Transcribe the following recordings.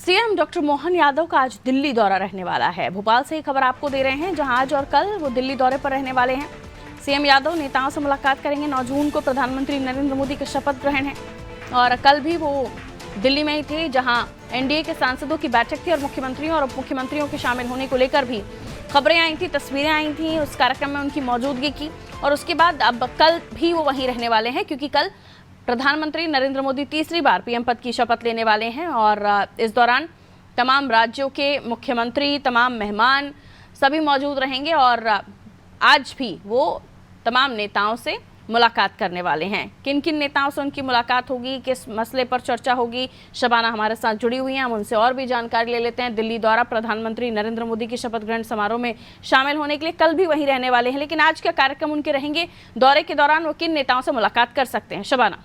CM doctor Mohan Yadav का आज दिल्ली दौरा रहने वाला है। भोपाल से ही खबर आपको दे रहे हैं, जहां आज और कल वो दिल्ली दौरे पर रहने वाले हैं। सीएम यादव नेताओं से मुलाकात करेंगे। 9 जून को प्रधानमंत्री नरेंद्र मोदी का शपथ ग्रहण है और कल भी वो दिल्ली में ही थे, जहां एनडीए के सांसदों की बैठक थी और मुख्यमंत्रियों और उप मुख्यमंत्रियों के शामिल होने को लेकर भी खबरें आई थी, तस्वीरें आई थी उस कार्यक्रम में उनकी मौजूदगी की। और उसके बाद अब कल भी वो वहीं रहने वाले हैं, क्योंकि कल प्रधानमंत्री नरेंद्र मोदी तीसरी बार पीएम पद की शपथ लेने वाले हैं और इस दौरान तमाम राज्यों के मुख्यमंत्री, तमाम मेहमान सभी मौजूद रहेंगे और आज भी वो तमाम नेताओं से मुलाकात करने वाले हैं। किन किन नेताओं से उनकी मुलाकात होगी, किस मसले पर चर्चा होगी, शबाना हमारे साथ जुड़ी हुई हैं, हम उनसे और भी जानकारी ले लेते हैं। दिल्ली दौरा, प्रधानमंत्री नरेंद्र मोदी की शपथ ग्रहण समारोह में शामिल होने के लिए कल भी वहीं रहने वाले हैं, लेकिन आज क्या कार्यक्रम उनके रहेंगे, दौरे के दौरान वो किन नेताओं से मुलाकात कर सकते हैं? शबाना।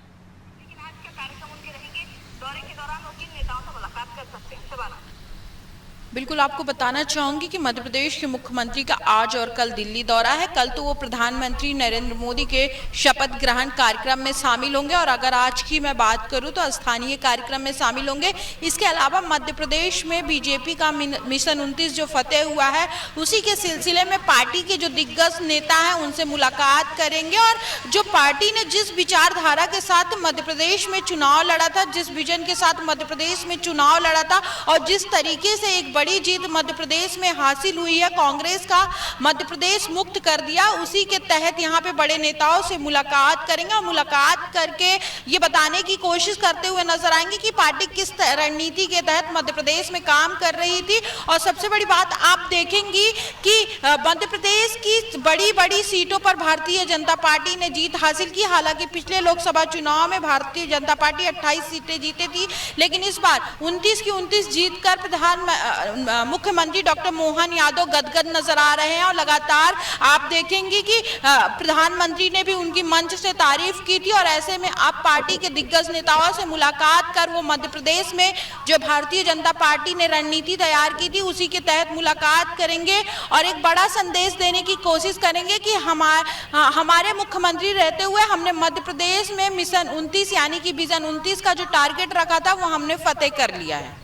बिल्कुल, आपको बताना चाहूंगी कि मध्य प्रदेश के मुख्यमंत्री का आज और कल दिल्ली दौरा है। कल तो वो प्रधानमंत्री नरेंद्र मोदी के शपथ ग्रहण कार्यक्रम में शामिल होंगे और अगर आज की मैं बात करूं तो स्थानीय कार्यक्रम में शामिल होंगे। इसके अलावा मध्य प्रदेश में बीजेपी का मिशन 29 जो फतेह हुआ है, उसी के सिलसिले में पार्टी के जो दिग्गज नेता हैं उनसे मुलाकात करेंगे और जो पार्टी ने जिस विचारधारा के साथ मध्य प्रदेश में चुनाव लड़ा था, जिस विजन के साथ मध्य प्रदेश में चुनाव लड़ा था और जिस तरीके से एक बड़ी जीत मध्य प्रदेश में हासिल हुई है, कांग्रेस का मध्य प्रदेश मुक्त कर दिया, उसी के तहत यहाँ पे बड़े नेताओं से मुलाकात करेंगे और मुलाकात करके ये बताने की कोशिश करते हुए नजर आएंगे कि पार्टी किस रणनीति के तहत मध्य प्रदेश में काम कर रही थी। और सबसे बड़ी बात आप देखेंगी कि मध्य प्रदेश की बड़ी बड़ी सीटों पर भारतीय जनता पार्टी ने जीत हासिल की। हालांकि पिछले लोकसभा चुनाव में भारतीय जनता पार्टी 28 सीटें जीती थी, लेकिन इस बार 29 की 29 जीतकर मुख्यमंत्री डॉक्टर मोहन यादव गदगद नजर आ रहे हैं और लगातार आप देखेंगे कि प्रधानमंत्री ने भी उनकी मंच से तारीफ की थी और ऐसे में आप पार्टी के दिग्गज नेताओं से मुलाकात कर वो मध्य प्रदेश में जो भारतीय जनता पार्टी ने रणनीति तैयार की थी उसी के तहत मुलाकात करेंगे और एक बड़ा संदेश देने की कोशिश करेंगे कि हमारे मुख्यमंत्री रहते हुए हमने मध्य प्रदेश में मिशन 29 यानी कि विजन 29 का जो टारगेट रखा था वो हमने फतेह कर लिया है।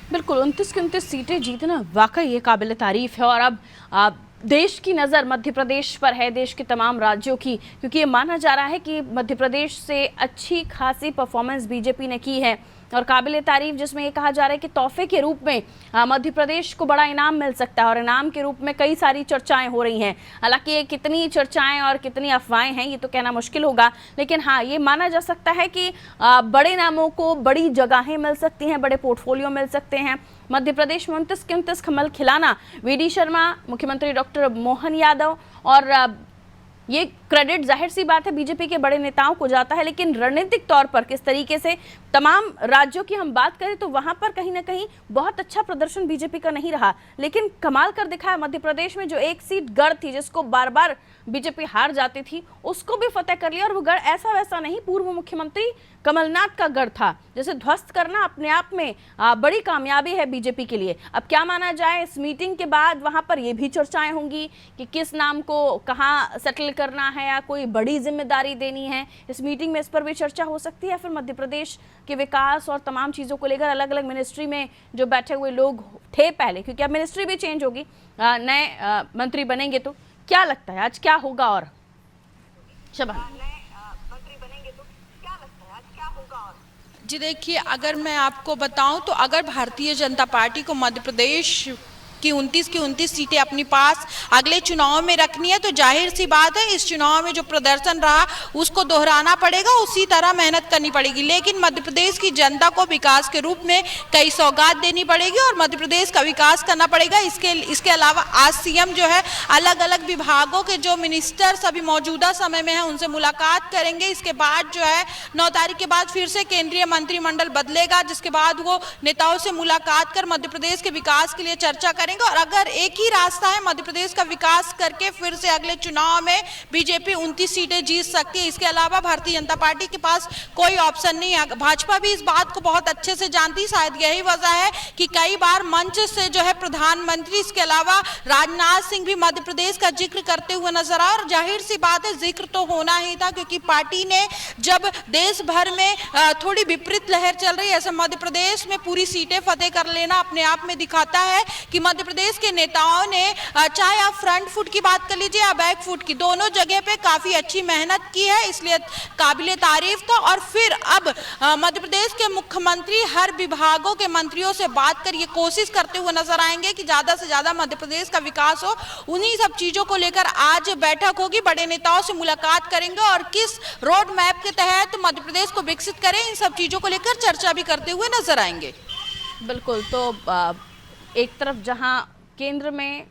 बिल्कुल, 29 की 29 सीटें जीतना वाकई ये काबिल तारीफ है और अब देश की नज़र मध्य प्रदेश पर है, देश के तमाम राज्यों की, क्योंकि ये माना जा रहा है कि मध्य प्रदेश से अच्छी खासी परफॉर्मेंस बीजेपी ने की है और काबिल तारीफ, जिसमें ये कहा जा रहा है कि तोहफे के रूप में मध्य प्रदेश को बड़ा इनाम मिल सकता है और इनाम के रूप में कई सारी चर्चाएं हो रही हैं। हालांकि ये कितनी चर्चाएं और कितनी अफवाहें हैं ये तो कहना मुश्किल होगा, लेकिन हाँ ये माना जा सकता है कि बड़े नामों को बड़ी जगहें मिल सकती हैं, बड़े पोर्टफोलियो मिल सकते हैं। मध्य प्रदेश में 29 के 29 कमल खिलाना वीडी शर्मा, मुख्यमंत्री डॉक्टर मोहन यादव और ये क्रेडिट जाहिर सी बात है बीजेपी के बड़े नेताओं को जाता है, लेकिन रणनीतिक तौर पर किस तरीके से तमाम राज्यों की हम बात करें तो वहां पर कहीं ना कहीं बहुत अच्छा प्रदर्शन बीजेपी का नहीं रहा, लेकिन कमाल कर दिखाया मध्य प्रदेश में जो एक सीट गढ़ थी जिसको बार बार बीजेपी हार जाती थी उसको भी फतेह कर लिया और वो गढ़ ऐसा वैसा नहीं, पूर्व मुख्यमंत्री कमलनाथ का गढ़ था जैसे ध्वस्त करना अपने आप में बड़ी कामयाबी है बीजेपी के लिए। अब क्या माना जाए, इस मीटिंग के बाद वहां पर ये भी चर्चाएं होंगी कि किस नाम को कहां सेटल करना है या कोई बड़ी जिम्मेदारी देनी है। इस मीटिंग में इस पर भी चर्चा हो सकती है। फिर मध्य प्रदेश के विकास और तमाम चीज़ों को लेकर अलग अलग मिनिस्ट्री में जो बैठे हुए लोग थे पहले, क्योंकि अब मिनिस्ट्री भी चेंज होगी, नए मंत्री बनेंगे, तो क्या लगता है आज क्या होगा? और शबाना जी देखिए, अगर मैं आपको बताऊं तो अगर भारतीय जनता पार्टी को मध्य प्रदेश की 29 सीटें अपने पास अगले चुनाव में रखनी है तो जाहिर सी बात है इस चुनाव में जो प्रदर्शन रहा उसको दोहराना पड़ेगा, उसी तरह मेहनत करनी पड़ेगी। लेकिन मध्य प्रदेश की जनता को विकास के रूप में कई सौगात देनी पड़ेगी और मध्य प्रदेश का विकास करना पड़ेगा। इसके अलावा आज सीएम जो है अलग अलग विभागों के जो मिनिस्टर्स अभी मौजूदा समय में है उनसे मुलाकात करेंगे। इसके बाद जो है 9 तारीख के बाद फिर से केंद्रीय मंत्रिमंडल बदलेगा, जिसके बाद वो नेताओं से मुलाकात कर मध्य प्रदेश के विकास के लिए चर्चा करेंगे करेंगे और अगर एक ही रास्ता है मध्य प्रदेश का विकास करके फिर से अगले चुनाव में बीजेपी 29 सीटें जीत सकती है, इसके अलावा भारतीय जनता पार्टी के पास कोई ऑप्शन नहीं है। भाजपा भी इस बात को बहुत अच्छे से जानती, शायद यही वजह है कि कई बार मंच से जो है प्रधानमंत्री, इसके अलावा राजनाथ सिंह भी मध्य प्रदेश का जिक्र करते हुए नजर आए। और जाहिर सी बात है, जिक्र तो होना ही था, क्योंकि पार्टी ने जब देश भर में थोड़ी विपरीत लहर चल रही है, ऐसे मध्य प्रदेश में पूरी सीटें फतेह कर लेना अपने आप में दिखाता है कि मध्य प्रदेश के नेताओं ने चाहे आप फ्रंट फुट की बात कर लीजिए या बैक फुट की, दोनों जगह पे काफी अच्छी मेहनत की है, इसलिए काबिले तारीफ था। और फिर अब मध्य प्रदेश के मुख्यमंत्री हर विभागों के मंत्रियों से बात कर ये कोशिश करते हुए नजर आएंगे कि ज्यादा से ज्यादा मध्य प्रदेश का विकास हो। उन्हीं सब चीजों को लेकर आज बैठक होगी, बड़े नेताओं से मुलाकात करेंगे और किस रोड मैप के तहत मध्य प्रदेश को विकसित करें, इन सब चीजों को लेकर चर्चा भी करते हुए नजर आएंगे। बिल्कुल, तो एक तरफ जहां केंद्र में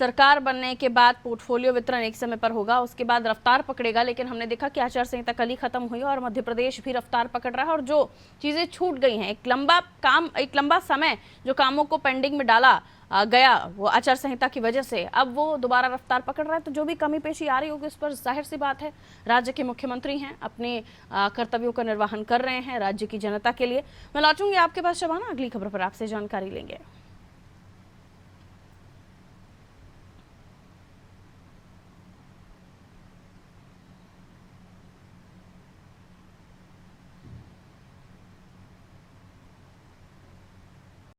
सरकार बनने के बाद पोर्टफोलियो वितरण एक समय पर होगा, उसके बाद रफ्तार पकड़ेगा, लेकिन हमने देखा कि आचार संहिता कल ही खत्म हुई और मध्य प्रदेश भी रफ्तार पकड़ रहा है। और जो चीज़ें छूट गई हैं, एक लंबा समय जो कामों को पेंडिंग में डाला गया वो आचार संहिता की वजह से, अब वो दोबारा रफ्तार पकड़ रहा है। तो जो भी कमी पेशी आ रही होगी उस पर जाहिर सी बात है राज्य के मुख्यमंत्री हैं, अपने कर्तव्यों का निर्वहन कर रहे हैं राज्य की जनता के लिए। मैं लौटूंगी आपके पास शबाना, अगली खबर पर आपसे जानकारी लेंगे।